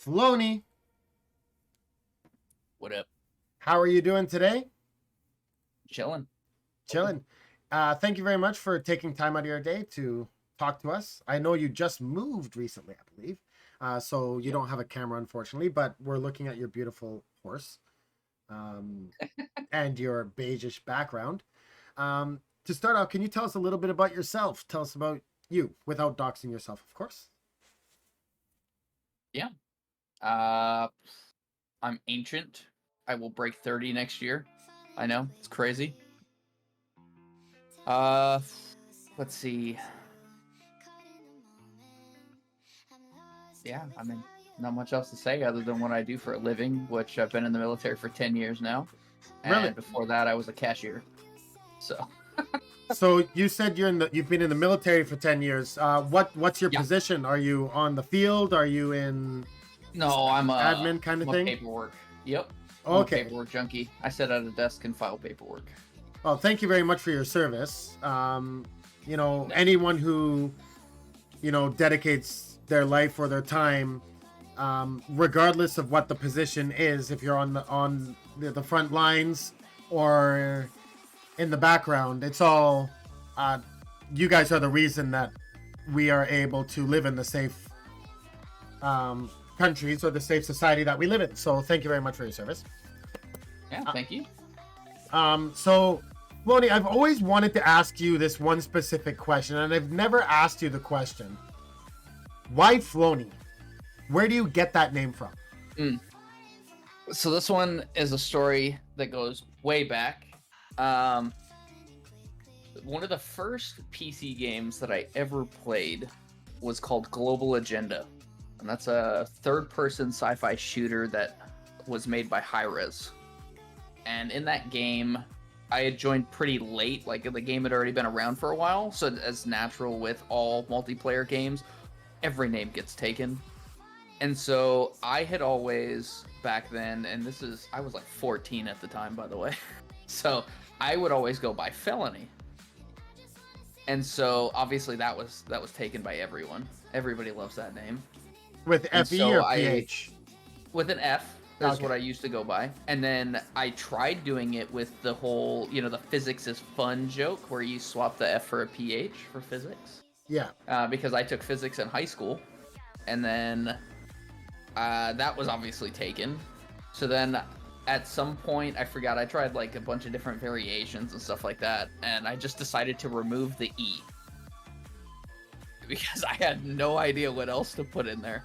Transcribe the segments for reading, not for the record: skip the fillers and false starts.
PHLONY. What up? How are you doing today? Chilling. Chilling. Thank you very much for taking time out of your day to talk to us. I know you just moved recently, I believe. So you don't have a camera, unfortunately, but we're looking at your beautiful horse and your beigeish background. To start out, can you tell us a little bit about yourself? Tell us about you without doxing yourself, of course. Yeah. I'm ancient. I will break 30 next year. I know, it's crazy. Let's see. Yeah, I mean, not much else to say other than what I do for a living, which I've been in the military for 10 years now. Really? And before that, I was a cashier. So, So you said you've been in the military for 10 years. What's your yeah. position? Are you on the field? Are you in No, admin kind of I'm a thing? paperwork. Yep. I'm a Okay. paperwork junkie. I sit at a desk and file paperwork. Well, thank you very much for your service. Anyone who, dedicates their life or their time, regardless of what the position is, if you're on the front lines or in the background, it's all, you guys are the reason that we are able to live in the safe countries or the safe society that we live in. So thank you very much for your service. Yeah, thank you. So, Lonnie, I've always wanted to ask you this one specific question, and I've never asked you the question. Why PHLONY? Where do you get that name from? So this one is a story that goes way back. One of the first PC games that I ever played was called Global Agenda. And that's a third-person sci-fi shooter that was made by Hi-Rez. And in that game, I had joined pretty late. Like, the game had already been around for a while. So as natural with all multiplayer games, every name gets taken. And so I had always, back then, and I was like 14 at the time, by the way. So I would always go by PHLONY. And so obviously that was taken by everyone. Everybody loves that name. With FE or PH? With an F. That's what I used to go by. And then I tried doing it with the whole, the physics is fun joke where you swap the F for a PH for physics. Yeah. Because I took physics in high school. And then that was obviously taken. So then at some point, I forgot, I tried like a bunch of different variations and stuff like that. And I just decided to remove the E. Because I had no idea what else to put in there.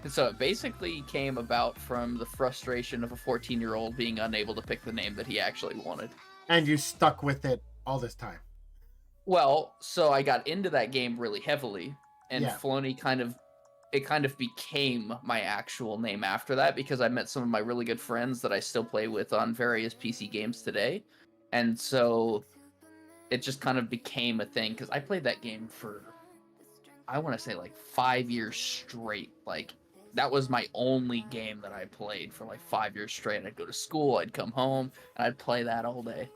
And so it basically came about from the frustration of a 14-year-old being unable to pick the name that he actually wanted. And you stuck with it all this time. Well, so I got into that game really heavily, and Yeah. PHLONY kind of became my actual name after that, because I met some of my really good friends that I still play with on various PC games today. And so it just kind of became a thing, because I played that game for, I want to say, like 5 years straight. Like, that was my only game that I played for like 5 years straight. I'd go to school, I'd come home, and I'd play that all day.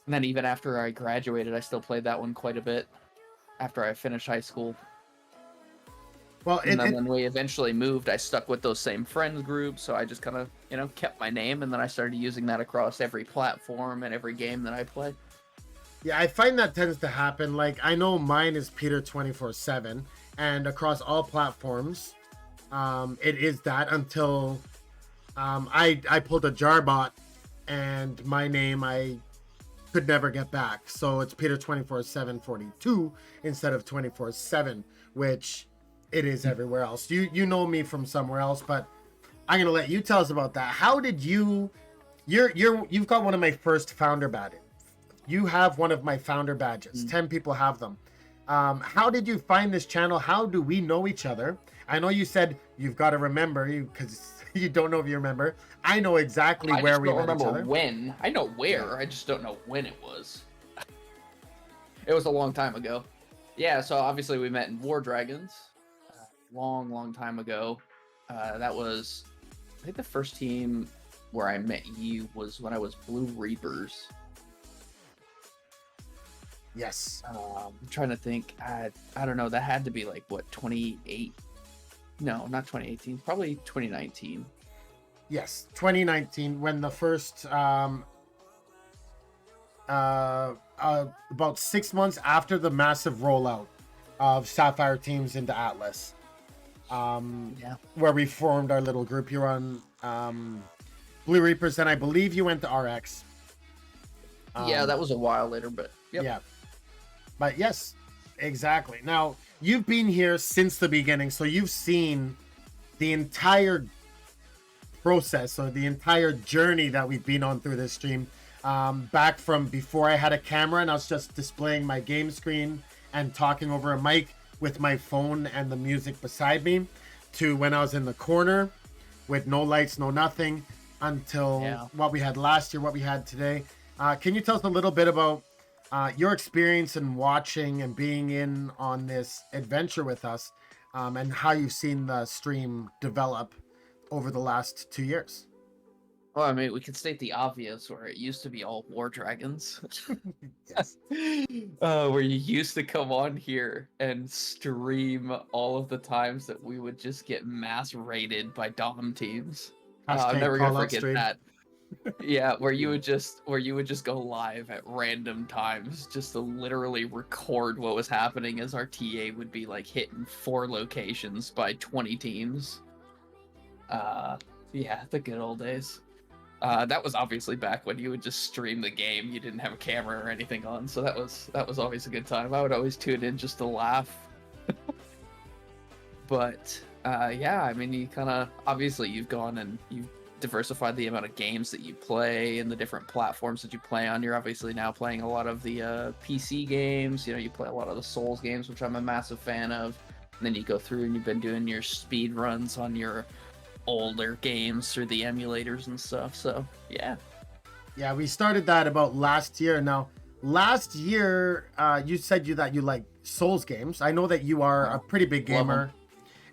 And then even after I graduated, I still played that one quite a bit after I finished high school. Well, and then when we eventually moved, I stuck with those same friends groups, so I just kind of, kept my name, and then I started using that across every platform and every game that I play. Yeah, I find that tends to happen. Like, I know mine is Peter 24/7, and across all platforms, it is that until I pulled a Jarbot, and my name I could never get back. So it's Peter 24/7 42 instead of 24/7, which it is everywhere else. You know me from somewhere else, but I'm gonna let you tell us about that. How did you've got one of my first founder badges. You have one of my founder badges. 10 people have them. How did you find this channel? How do we know each other? I know you said you've got to remember because you don't know if you remember. I know exactly where we met each other. When. I know where. Yeah. I just don't know when it was. It was a long time ago. Yeah, so obviously we met in War Dragons. Long time ago. That was, I think the first team where I met you was when I was Blue Reapers. Yes. I'm trying to think. I don't know. That had to be like, what, 28? No, not 2018. Probably 2019. Yes, 2019, when the first about 6 months after the massive rollout of Sapphire teams into Atlas, Yeah. where we formed our little group. You were on Blue Reapers, and I believe you went to RX. Yeah, that was a while later, but yep. Yeah, but yes, exactly. Now you've been here since the beginning, so you've seen the entire process or the entire journey that we've been on through this stream, back from before I had a camera and I was just displaying my game screen and talking over a mic with my phone and the music beside me, to when I was in the corner with no lights, no nothing, until what we had last year, what we had today. Can you tell us a little bit about your experience in watching and being in on this adventure with us, and how you've seen the stream develop over the last 2 years? Well, I mean, we could state the obvious, where it used to be all War Dragons. Yes. Where you used to come on here and stream all of the times that we would just get mass raided by Dom teams. I'm never gonna forget that. Yeah, where you would just go live at random times just to literally record what was happening, as our TA would be like hitting 4 locations by 20 teams. Yeah, the good old days. That was obviously back when you would just stream the game. You didn't have a camera or anything on, so that was always a good time. I would always tune in just to laugh. But yeah, I mean, you kind of, obviously you've gone and you've diversified the amount of games that you play and the different platforms that you play on. You're obviously now playing a lot of the PC games. You know, you play a lot of the Souls games, which I'm a massive fan of. And then you go through and you've been doing your speed runs on your older games through the emulators and stuff. So yeah, we started that about last year. Now last year, you said that you like Souls games. I know that you are a pretty big gamer,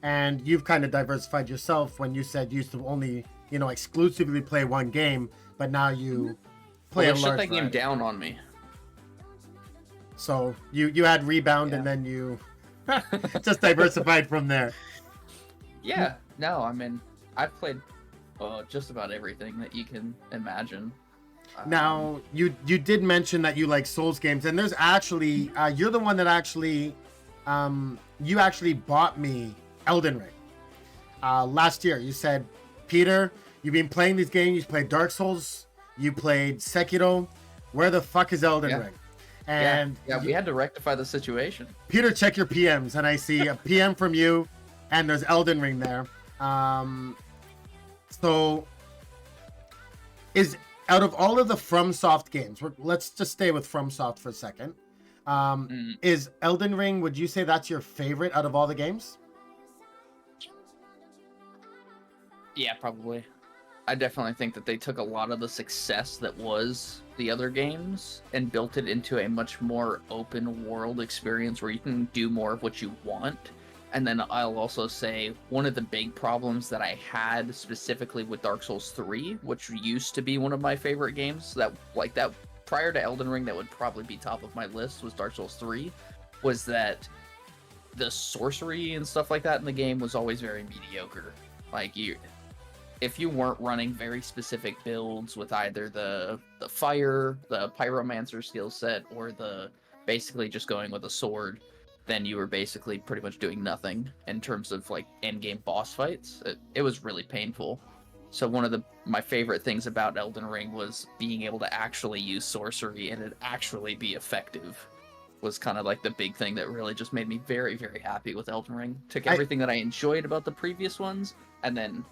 and you've kind of diversified yourself when you said you used to only, exclusively play one game, but now you play a large shut that variety. game down on me. So you had Rebound, and then you just diversified from there. Yeah, no, I mean, I've played just about everything that you can imagine. Now, you did mention that you like Souls games, and there's actually, you're the one that actually, you actually bought me Elden Ring last year. You said, Peter, you've been playing these games, you played Dark Souls, you played Sekiro, where the fuck is Elden Ring? And we had to rectify the situation. Peter, check your PMs, and I see a PM from you, and there's Elden Ring there. So, out of all of the FromSoft games, let's just stay with FromSoft for a second. Is Elden Ring, would you say that's your favorite out of all the games? Yeah, probably. I definitely think that they took a lot of the success that was the other games and built it into a much more open world experience where you can do more of what you want. And then I'll also say one of the big problems that I had specifically with Dark Souls 3, which used to be one of my favorite games, that prior to Elden Ring, that would probably be top of my list, was Dark Souls 3, was that the sorcery and stuff like that in the game was always very mediocre. Like, if you weren't running very specific builds with either the fire, the pyromancer skill set, or the basically just going with a sword, then you were basically pretty much doing nothing in terms of like end game boss fights. It was really painful. So one of my favorite things about Elden Ring was being able to actually use sorcery and it actually be effective. Was kind of like the big thing that really just made me very, very happy with Elden Ring. Took everything that I enjoyed about the previous ones and then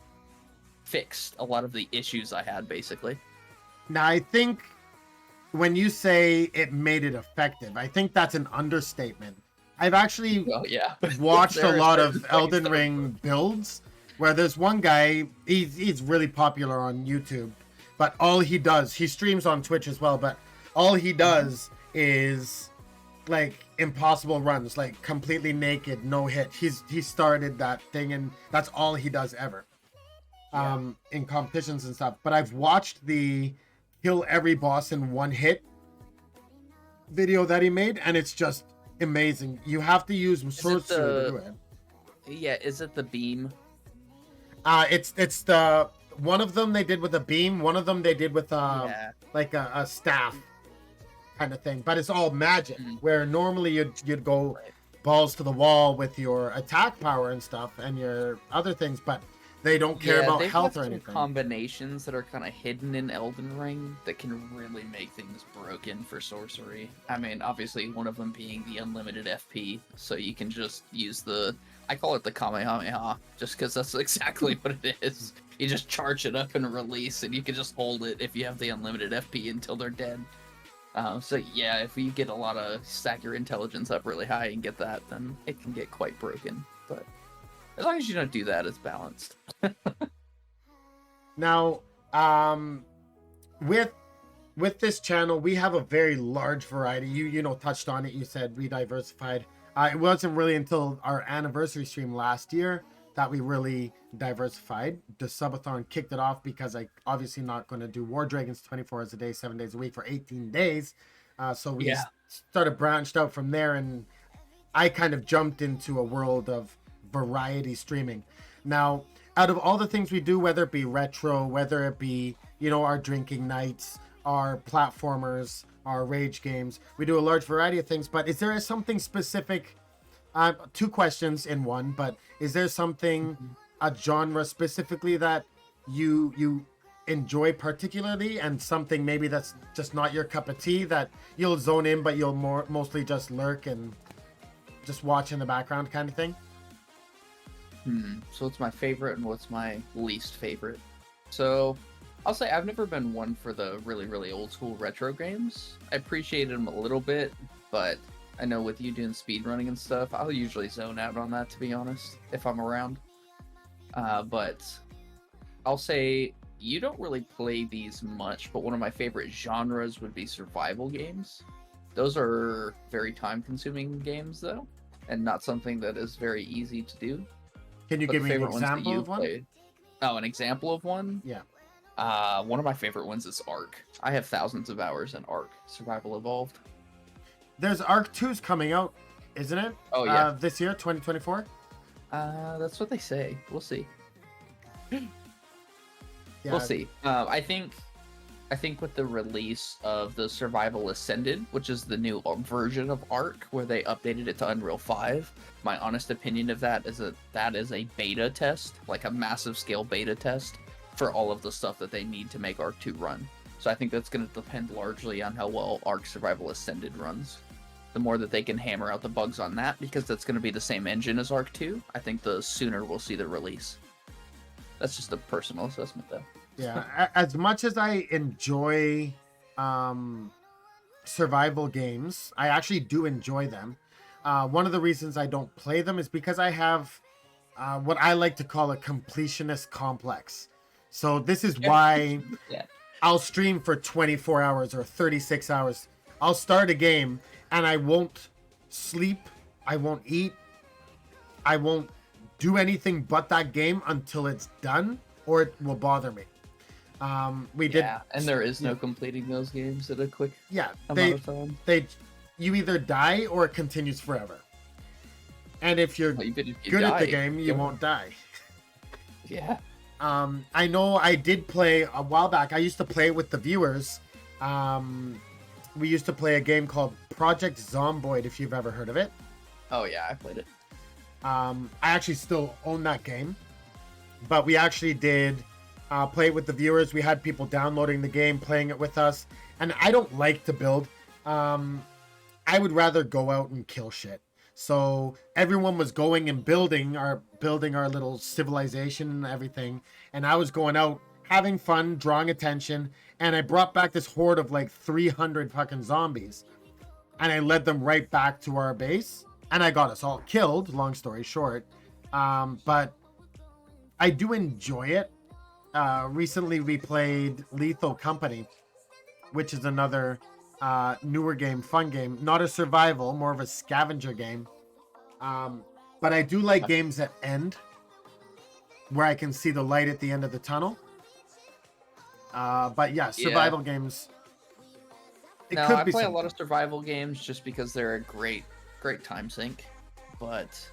fixed a lot of the issues I had, basically. Now, I think when you say it made it effective, I think that's an understatement. I've actually watched a lot of Elden Ring builds where there's one guy, he's really popular on YouTube, but all he does, he streams on Twitch as well, but all he does is like impossible runs, like completely naked, no hit. He started that thing and that's all he does ever. In competitions and stuff. But I've watched the kill every boss in one hit video that he made, and it's just amazing. You have to use sorcery to do it. Yeah, is it the beam? It's the one of them they did with a beam, one of them they did with Yeah. like a staff kind of thing. But it's all magic, Mm, where normally you'd go right. balls to the wall with your attack power and stuff and your other things, but they don't care Yeah, about they've got health or some anything. combinations that are kind of hidden in Elden Ring that can really make things broken for sorcery. I mean, obviously, one of them being the unlimited FP, so you can just use the. I call it the Kamehameha, just because that's exactly what it is. You just charge it up and release, and you can just hold it if you have the unlimited FP until they're dead. So yeah, if you get a lot of stack your intelligence up really high and get that, then it can get quite broken. But as long as you don't do that, it's balanced. Now, with this channel, we have a very large variety. You know touched on it. You said we diversified. It wasn't really until our anniversary stream last year that we really diversified. The subathon kicked it off because I obviously not going to do War Dragons 24 hours a day, 7 days a week for 18 days. So we Yeah. started branched out from there, and I kind of jumped into a world of variety streaming. Now, out of all the things we do, whether it be retro, whether it be, our drinking nights, our platformers, our rage games, we do a large variety of things. But is there something specific? Two questions in one, but is there something, a genre specifically that you enjoy particularly, and something maybe that's just not your cup of tea that you'll zone in, but you'll mostly just lurk and just watch in the background kind of thing? So what's my favorite and what's my least favorite? So I'll say I've never been one for the really, really old school retro games. I appreciated them a little bit, but I know with you doing speedrunning and stuff, I'll usually zone out on that, to be honest, if I'm around. But I'll say you don't really play these much, but one of my favorite genres would be survival games. Those are very time consuming games, though, and not something that is very easy to do. Can you But give the me an favorite ones that example you of one? play. Oh, an example of one? Yeah. One of my favorite ones is Ark. I have thousands of hours in Ark, Survival Evolved. There's Arc 2's coming out, isn't it? Oh, yeah. This year, 2024? That's what they say. We'll see. Yeah. We'll see. I think with the release of the Survival Ascended, which is the new version of Ark, where they updated it to Unreal 5, my honest opinion of that is that is a beta test, like a massive scale beta test for all of the stuff that they need to make Ark 2 run. So I think that's going to depend largely on how well Ark Survival Ascended runs. The more that they can hammer out the bugs on that, because that's going to be the same engine as Ark 2, I think the sooner we'll see the release. That's just a personal assessment, though. Yeah. As much as I enjoy survival games, I actually do enjoy them. One of the reasons I don't play them is because I have what I like to call a completionist complex. So this is why Yeah. I'll stream for 24 hours or 36 hours. I'll start a game and I won't sleep, I won't eat, I won't do anything but that game until it's done, or it will bother me. We did, and there is no completing those games at a quick yeah. amount of time. You either die or it continues forever. And if you're Well, even if you good at the die, game, you won't die. Yeah. I know I did play a while back. I used to play with the viewers. We used to play a game called Project Zomboid, if you've ever heard of it. Oh yeah, I played it. I actually still own that game, but we actually did play it with the viewers. We had people downloading the game, playing it with us, and I don't like to build. I would rather go out and kill shit. So everyone was going and building our little civilization and everything, and I was going out having fun, drawing attention, and I brought back this horde of like 300 fucking zombies, and I led them right back to our base, and I got us all killed, long story short. But I do enjoy it. Recently we played Lethal Company, which is another newer game, fun game, not a survival, more of a scavenger game. But I do like games that end, where I can see the light at the end of the tunnel. But yeah, survival games. I play a lot of survival games just because they're a great time sink. But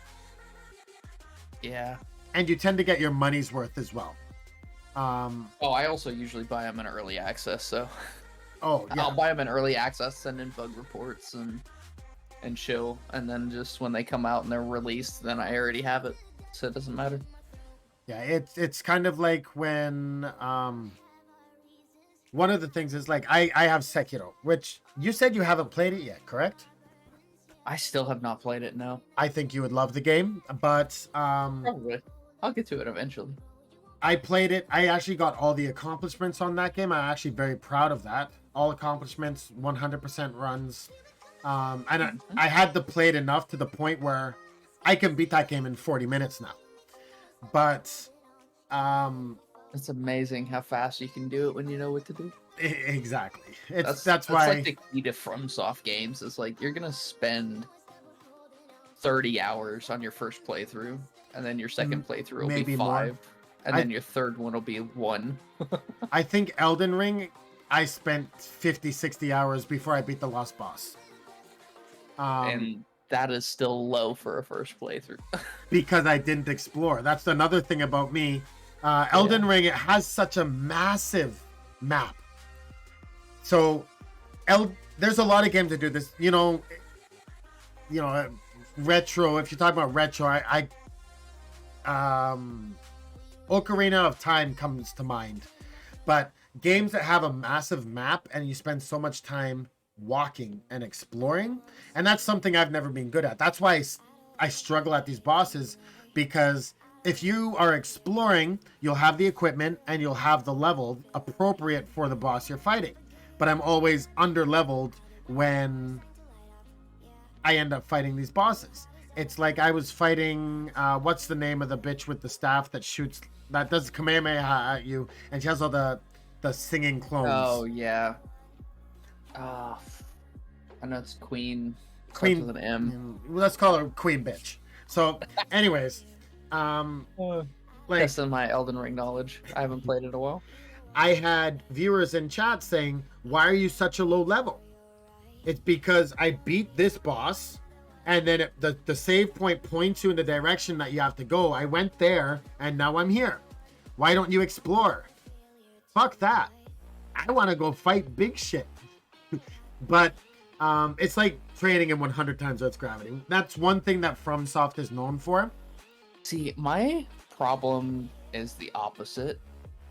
Yeah. and you tend to get your money's worth as well. Oh, I also usually buy them in early access, so Oh yeah, I'll buy them in early access, send in bug reports and chill, and then just when they come out and they're released, then I already have it, so it doesn't matter. yeah. It's kind of like when one of the things is like I have Sekiro, which you said you haven't played it yet, correct? I still have not played it. No, I think you would love the game, but probably I'll get to it eventually. I played it. I actually got all the accomplishments on that game. I'm actually very proud of that. All accomplishments, 100% runs. And I had to play it enough to the point where I can beat that game in 40 minutes now. But It's amazing how fast you can do it when you know what to do. exactly. That's That's why like the key to FromSoft games. Is like you're gonna spend 30 hours on your first playthrough, and then your second playthrough will maybe be more. 5, and then your third one will be 1. I think Elden Ring, I spent 50, 60 hours before I beat the last boss. And that is still low for a first playthrough. Because I didn't explore. That's another thing about me. Elden Ring, it has such a massive map. So there's a lot of games that do this. Retro. If you're talking about retro, Ocarina of Time comes to mind. But games that have a massive map and you spend so much time walking and exploring, and that's something I've never been good at. That's why I struggle at these bosses, because if you are exploring, you'll have the equipment and you'll have the level appropriate for the boss you're fighting. But I'm always under leveled when I end up fighting these bosses. It's like I was fighting what's the name of the bitch with the staff that does Kamehameha at you, and she has all the singing clones. Oh yeah. I know it's Queen. Queen Starts with an M. Let's call her Queen Bitch. So, anyways, like Testing my Elden Ring knowledge. I haven't played it in a while. I had viewers in chat saying, "Why are you such a low level?" It's because I beat this boss, and then the save point points you in the direction that you have to go. I went there, and now I'm here. Why don't you explore? Fuck that. I want to go fight big shit. But it's like training in 100 times Earth's gravity. That's one thing that FromSoft is known for. See, my problem is the opposite.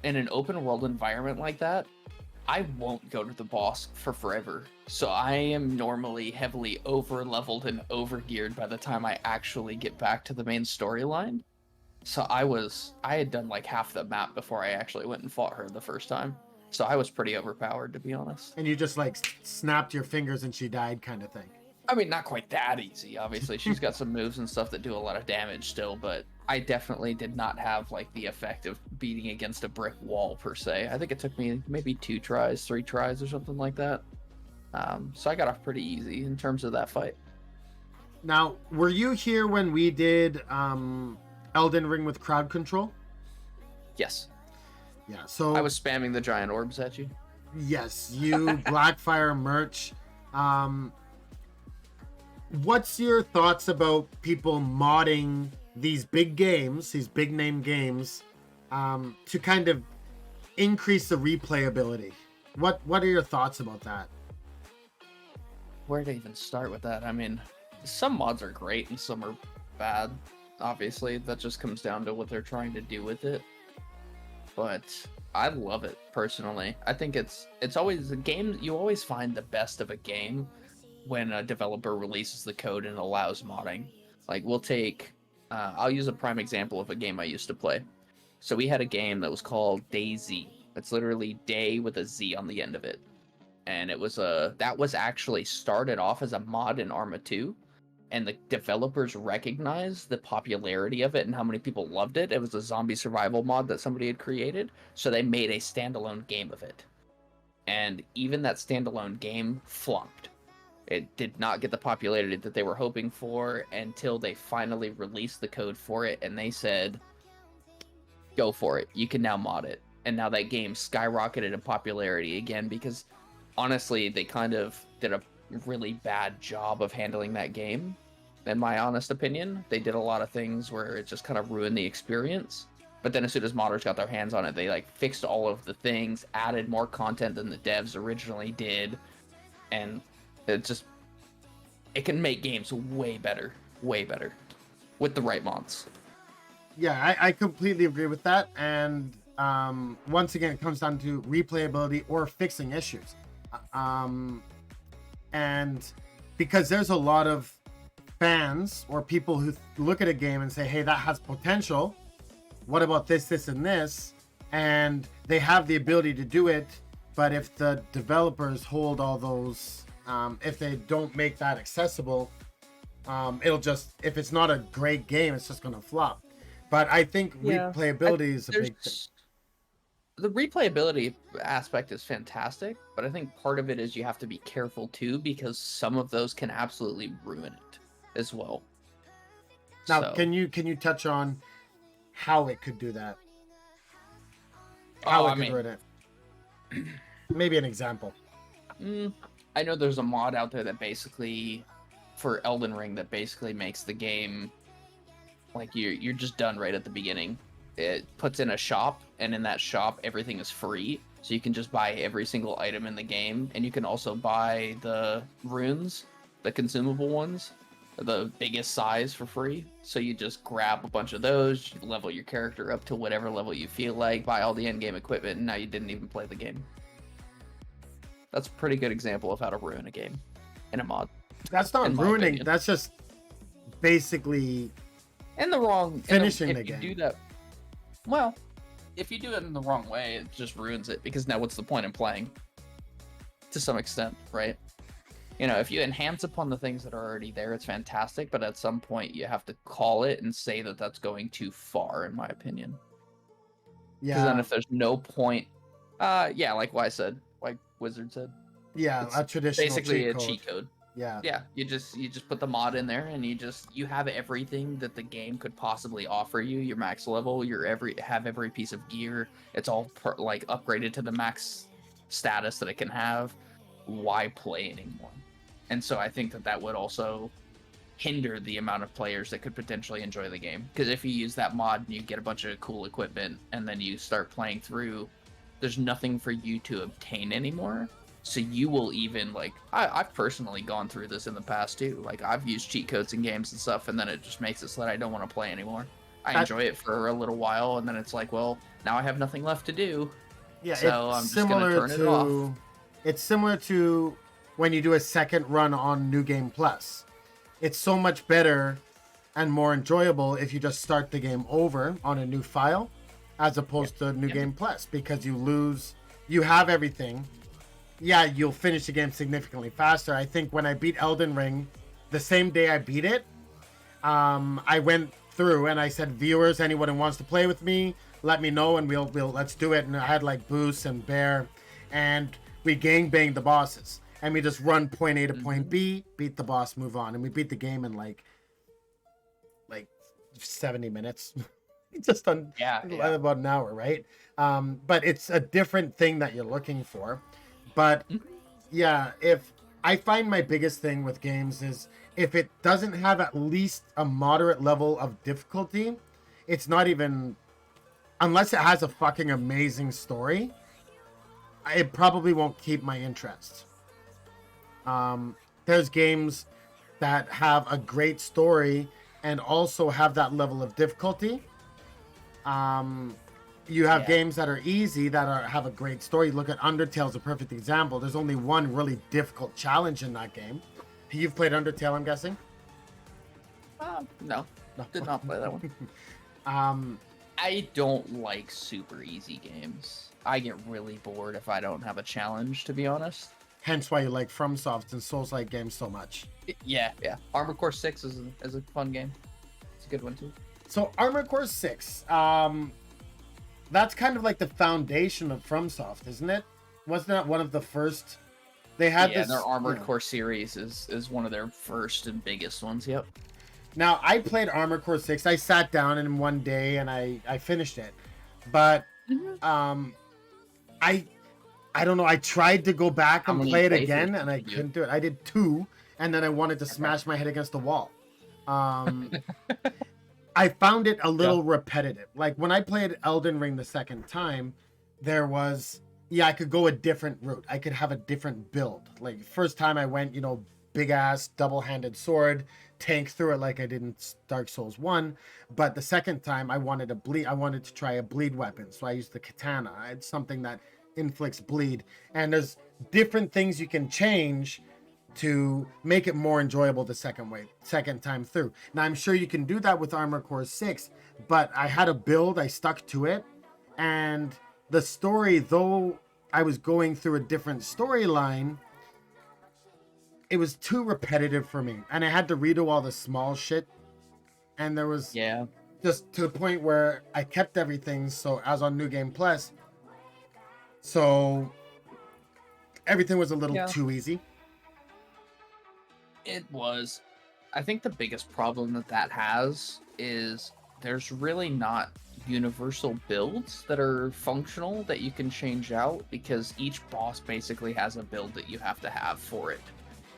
In an open world environment like that, I won't go to the boss for forever. So I am normally heavily over leveled and over geared by the time I actually get back to the main storyline. So I had done like half the map before I actually went and fought her the first time. So I was pretty overpowered, to be honest. And you just like snapped your fingers and she died kind of thing. I mean, not quite that easy. Obviously, she's got some moves and stuff that do a lot of damage still, but I definitely did not have like the effect of beating against a brick wall per se. I think it took me maybe 2 tries, 3 tries or something like that. So I got off pretty easy in terms of that fight. Now, were you here when we did Elden Ring with crowd control? Yes. Yeah, so I was spamming the giant orbs at you. Yes, you Blackfire merch. What's your thoughts about people modding these big games, these big name games, to kind of increase the replayability? What are your thoughts about that? Where to even start with that? I mean, some mods are great and some are bad. Obviously, that just comes down to what they're trying to do with it. But I love it personally. I think it's always a game. You always find the best of a game when a developer releases the code and allows modding. Like we'll take, I'll use a prime example of a game I used to play. So we had a game that was called DayZ. It's literally day with a Z on the end of it, and it was that was actually started off as a mod in Arma 2. And the developers recognized the popularity of it and how many people loved it. It was a zombie survival mod that somebody had created, so they made a standalone game of it. And even that standalone game flopped. It did not get the popularity that they were hoping for until they finally released the code for it, and they said, go for it, you can now mod it. And now that game skyrocketed in popularity again, because honestly, they kind of did a really bad job of handling that game. in my honest opinion. They did a lot of things where it just kind of ruined the experience. But then as soon as modders got their hands on it, they like fixed all of the things, added more content than the devs originally did, and it can make games way better with the right mods. Yeah, I completely agree with that. And once again, it comes down to replayability or fixing issues. And because there's a lot of fans or people who look at a game and say, hey, that has potential. What about this, this, and this? And they have the ability to do it. But if the developers hold all those, if they don't make that accessible, it'll just, if it's not a great game, it's just going to flop. But I think replayability is a big thing. The replayability aspect is fantastic, but I think part of it is you have to be careful too, because some of those can absolutely ruin it as well. Now, can you touch on how it could do that? How it could ruin it? Maybe an example. I know there's a mod out there that basically, for Elden Ring, that basically makes the game like you're just done right at the beginning. It puts in a shop, and in that shop everything is free, so you can just buy every single item in the game, and you can also buy the runes, the consumable ones, the biggest size, for free. So you just grab a bunch of those, you level your character up to whatever level you feel like, buy all the end-game equipment, and now you didn't even play the game. That's a pretty good example of how to ruin a game in a mod. That's not ruining, that's just basically in the wrong finishing the game. If you do that, well, if you do it in the wrong way, it just ruins it, because now what's the point in playing? To some extent, right? You know, if you enhance upon the things that are already there, it's fantastic, but at some point you have to call it and say that that's going too far, in my opinion. Yeah. Because then if there's no point, like what I said, like Wizard said. Yeah, a traditional basically cheat code. Yeah. Yeah, you just put the mod in there, and you have everything that the game could possibly offer you. Your max level, have every piece of gear. It's all like upgraded to the max status that it can have. Why play anymore? And so I think that would also hinder the amount of players that could potentially enjoy the game. Because if you use that mod and you get a bunch of cool equipment, and then you start playing through, there's nothing for you to obtain anymore. So you will even, like, I've personally gone through this in the past too. Like, I've used cheat codes in games and stuff, and then it just makes it so that I don't want to play anymore. I enjoy it for a little while, and then it's like, well, now I have nothing left to do. Yeah, so I'm just gonna turn it off. It's similar to when you do a second run on New Game Plus. It's so much better and more enjoyable if you just start the game over on a new file, as opposed to New Game Plus, because you have everything. Yeah, you'll finish the game significantly faster. I think when I beat Elden Ring, the same day I beat it, I went through and I said, viewers, anyone who wants to play with me, let me know, and we'll let's do it. And I had like Boost and Bear, and we gangbanged the bosses, and we just run point A to point B, beat the boss, move on, and we beat the game in like 70 minutes, just on about an hour, right? But it's a different thing that you're looking for. But yeah, if I find my biggest thing with games is if it doesn't have at least a moderate level of difficulty, it's not even, unless it has a fucking amazing story, it probably won't keep my interest. There's games that have a great story and also have that level of difficulty. You have games that are easy that have a great story. Look at Undertale is a perfect example. There's only one really difficult challenge in that game. You've played Undertale, I'm guessing? No, did not play that one. I don't like super easy games. I get really bored if I don't have a challenge, to be honest. Hence why you like FromSoft and Souls-like games so much. Yeah. Armored Core 6 is a fun game. It's a good one too. So Armored Core 6, that's kind of like the foundation of FromSoft, isn't it? Wasn't that one of the first? They had this. Their Armored Core series is one of their first and biggest ones. Yep. Now I played Armored Core 6. I sat down in one day and I finished it, but I don't know. I tried to go back and play it again, and I couldn't do it. I did 2, and then I wanted to smash my head against the wall. Um, I found it a Yeah. little repetitive. Like when I played Elden Ring the second time, there was, yeah, I could go a different route. I could have a different build. Like first time I went, big ass double-handed sword, tank through it like I did in Dark Souls 1, but the second time I wanted to try a bleed weapon. So I used the katana. It's something that inflicts bleed, and there's different things you can change to make it more enjoyable the second time through. Now I'm sure you can do that with Armor Core 6, but I had a build, I stuck to it, and the story, though I was going through a different storyline, it was too repetitive for me. And I had to redo all the small shit, and there was Yeah. just to the point where I kept everything so as on New Game Plus, so everything was a little Yeah. too easy. It was. I think the biggest problem that has is there's really not universal builds that are functional that you can change out, because each boss basically has a build that you have to have for it.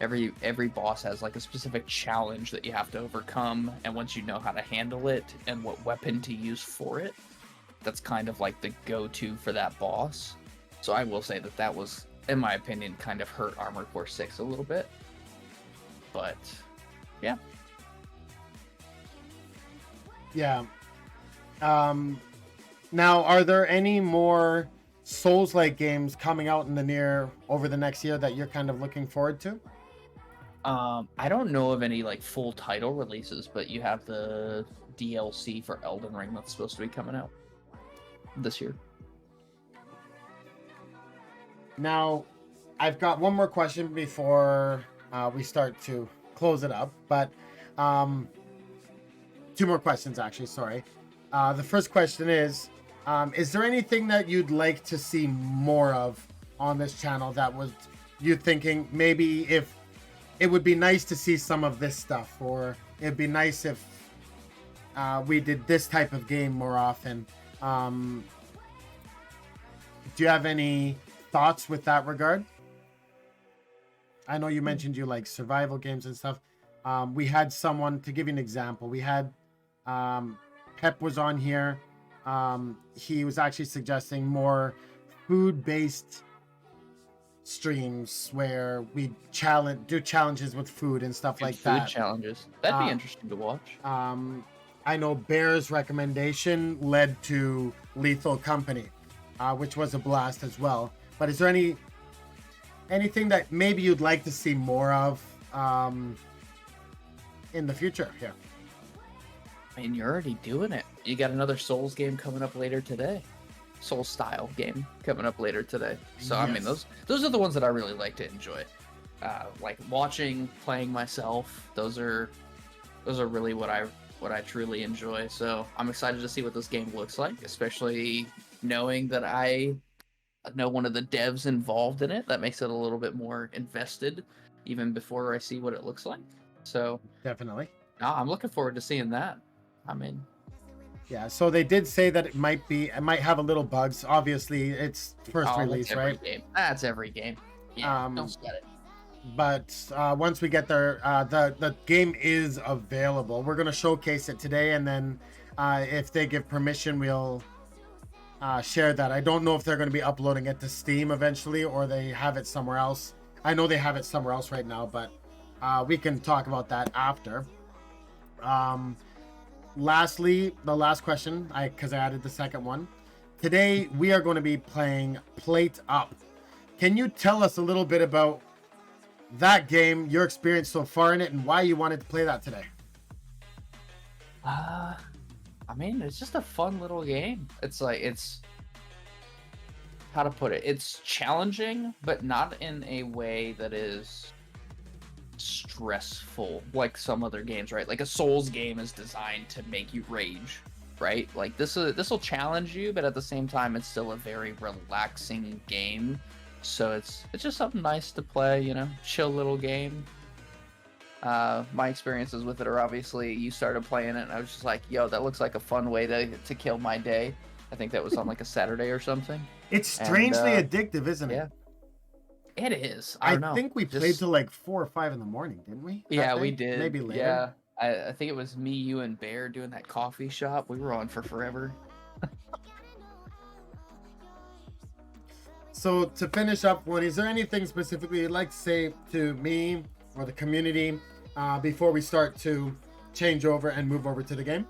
Every boss has like a specific challenge that you have to overcome, and once you know how to handle it and what weapon to use for it, that's kind of like the go-to for that boss. So I will say that was, in my opinion, kind of hurt Armor Core 6 a little bit. But yeah. Yeah. Now, are there any more Souls-like games coming out over the next year that you're kind of looking forward to? I don't know of any like full title releases, but you have the DLC for Elden Ring that's supposed to be coming out this year. Now, I've got one more question before we start to close it up, but two more questions actually. Sorry. The first question is there anything that you'd like to see more of on this channel that was you thinking maybe if it would be nice to see some of this stuff, or it'd be nice if we did this type of game more often? Do you have any thoughts with that regard? I know you mentioned you like survival games and stuff. We had someone, to give you an example, we had Pep was on here. He was actually suggesting more food-based streams where we do challenges with food and stuff like Food that. challenges. That'd be interesting to watch. I know Bear's recommendation led to Lethal Company, which was a blast as well. But is there anything that maybe you'd like to see more of in the future here? I mean, you're already doing it. You got another Souls game coming up later today. Soul style game coming up later today. So yes. I mean, those are the ones that I really like to enjoy. Like watching, playing myself. Those are really what I truly enjoy. So I'm excited to see what this game looks like, especially knowing that I know one of the devs involved in it. That makes it a little bit more invested, even before I see what it looks like. So definitely, I'm looking forward to seeing that. I mean, yeah. So they did say that it might have a little bugs. Obviously, it's first release, that's every right? Game. That's every game. Yeah, don't sweat it. But once we get there, the game is available. We're gonna showcase it today, and then if they give permission, we'll share that. I don't know if they're going to be uploading it to Steam eventually, or they have it somewhere else. I know they have it somewhere else right now, but we can talk about that after. Lastly, the last question, because I added the second one. Today, we are going to be playing Plate Up. Can you tell us a little bit about that game, your experience so far in it, and why you wanted to play that today? I mean, it's just a fun little game. It's how to put it? It's challenging, but not in a way that is stressful like some other games, right? Like a Souls game is designed to make you rage, right? Like this will challenge you, but at the same time, it's still a very relaxing game. So it's just something nice to play, chill little game. My experiences with it are obviously you started playing it and I was just like, yo, that looks like a fun way to kill my day. I think that was on like a Saturday or something. It's strangely addictive, isn't it? Yeah. It is. I don't know. think we played till like 4 or 5 in the morning, didn't we? Yeah, we did. Maybe later. Yeah. I think it was me, you, and Bear doing that coffee shop. We were on for forever. So to finish up, one, is there anything specifically you'd like to say to me or the community before we start to change over and move over to the game?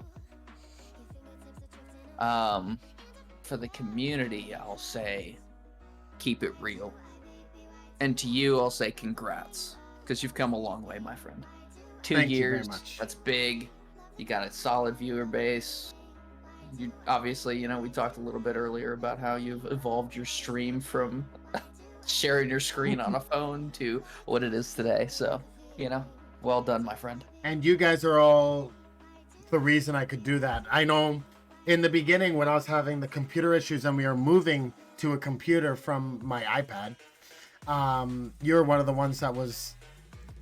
For the community, I'll say keep it real. And to you, I'll say congrats, because you've come a long way, my friend. Thank you very years, much. that's big. You got a solid viewer base. You obviously, we talked a little bit earlier about how you've evolved your stream from sharing your screen on a phone to what it is today. So, well done, my friend. And you guys are all the reason I could do that. I know in the beginning when I was having the computer issues and we were moving to a computer from my iPad, you're one of the ones that was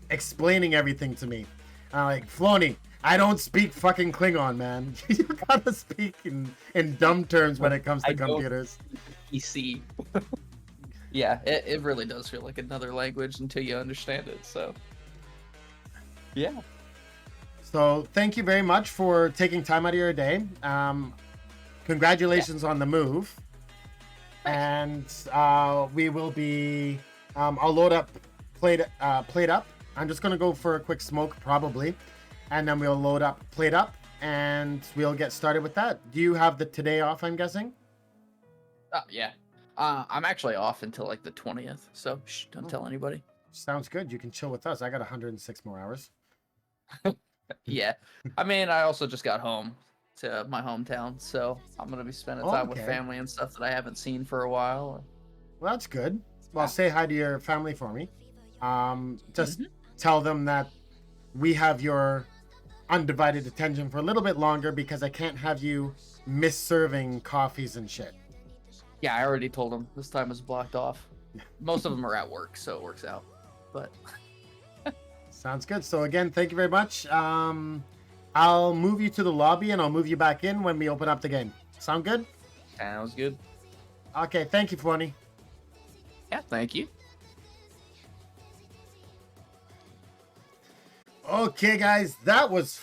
explaining everything to me. Like, PHLONY, I don't speak fucking Klingon, man. You gotta speak in dumb terms when it comes to computers. PC. Yeah, it really does feel like another language until you understand it. So, yeah. So thank you very much for taking time out of your day. Congratulations on the move. Thanks. And we will be, I'll load up plate up. I'm just going to go for a quick smoke probably. And then we'll load up plate up and we'll get started with that. Do you have the today off, I'm guessing? Yeah. I'm actually off until like the 20th. So don't tell anybody. Sounds good. You can chill with us. I got 106 more hours. Yeah. I mean, I also just got home to my hometown, so I'm going to be spending time with family and stuff that I haven't seen for a while. Well, that's good. Well, say hi to your family for me. Just tell them that we have your undivided attention for a little bit longer because I can't have you miss-serving coffees and shit. Yeah, I already told them. This time is blocked off. Most of them are at work, so it works out. But... Sounds good. So again, thank you very much. I'll move you to the lobby and I'll move you back in when we open up the game. Sound good? Sounds good. Okay, thank you, PHLONY. Yeah, thank you. Okay, guys, that was